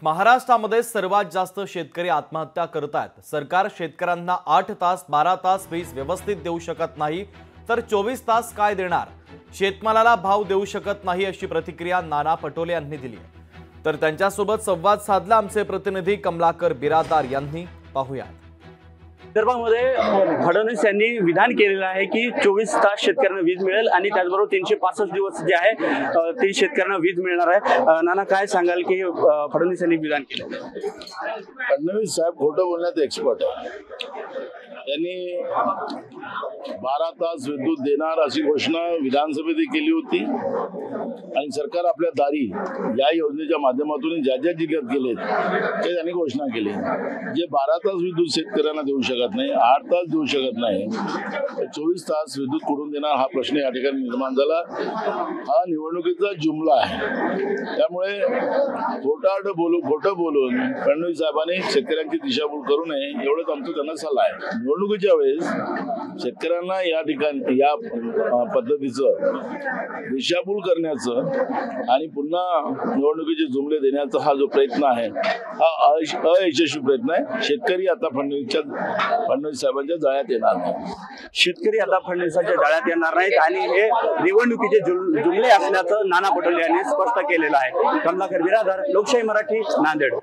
महाराष्ट्रामध्ये सर्वात जास्त शेतकरी आत्महत्या करतात। सरकार शेतकऱ्यांना 8 तास 12 तास वीज व्यवस्थित देऊ शकत नाही तर 24 तास काय देणार? शेतमालाला भाव देऊ शकत नाही अशी प्रतिक्रिया नाना पटोले यांनी दिली। तर त्यांच्यासोबत संवाद साधला आमचे प्रतिनिधी कमलाकर बिरादार यांनी। पाहूया। विदर्भामध्ये फडणवीस यांनी विधान केलेलं आहे की 24 तास शेतकऱ्यांना वीज मिळेल आणि त्याचबरोबर 365 दिवस जे आहे ते शेतकऱ्यांना वीज मिळणार आहे। नाना काय सांगाल की फडणवीस यांनी विधान केलं? फडणवीस साहेब खोटं बोलण्यात एक्सपर्ट आहे। त्यांनी 12 तास विद्युत देणार अशी घोषणा विधानसभेत केली होती आणि सरकार आपल्या दारी या योजनेच्या माध्यमातून ज्या ज्या जिल्ह्यात गेलेत ते त्यांनी घोषणा केली। जे 12 तास विद्युत शेतकऱ्यांना देऊ शकत नाही, 8 तास देऊ शकत नाही, 24 तास विद्युत कुठून देणार हा प्रश्न या ठिकाणी निर्माण झाला। हा निवडणुकीचा जुमला आहे। त्यामुळे खोटं बोलून फडणवीस साहेबांनी शेतकऱ्यांची दिशाभूल करू नये एवढंच आमचं त्यांना सल्ला आहे। निवडणुकीच्या वेळेस शेतकऱ्यांना या ठिकाणी या पद्धतीचं दिशाभूल करण्याचं आणि पुन्हा निवडणुकीचे जुमले देण्याचा हा जो प्रयत्न आहे हा अयशस्वी प्रयत्न आहे। शेतकरी आता फडणवीस साहेबांच्या जाळ्यात येणार नाही। शेतकरी आता फडणवीसांच्या जाळ्यात येणार नाहीत आणि हे निवडणुकीचे जुमले असल्याचं नाना पटोले यांनी स्पष्ट केलेलं आहे। कमलाकर बिरादार, लोकशाही मराठी, नांदेड।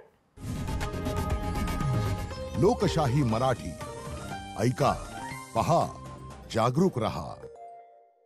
लोकशाही मराठी ऐका, पहा, जागरूक रहा।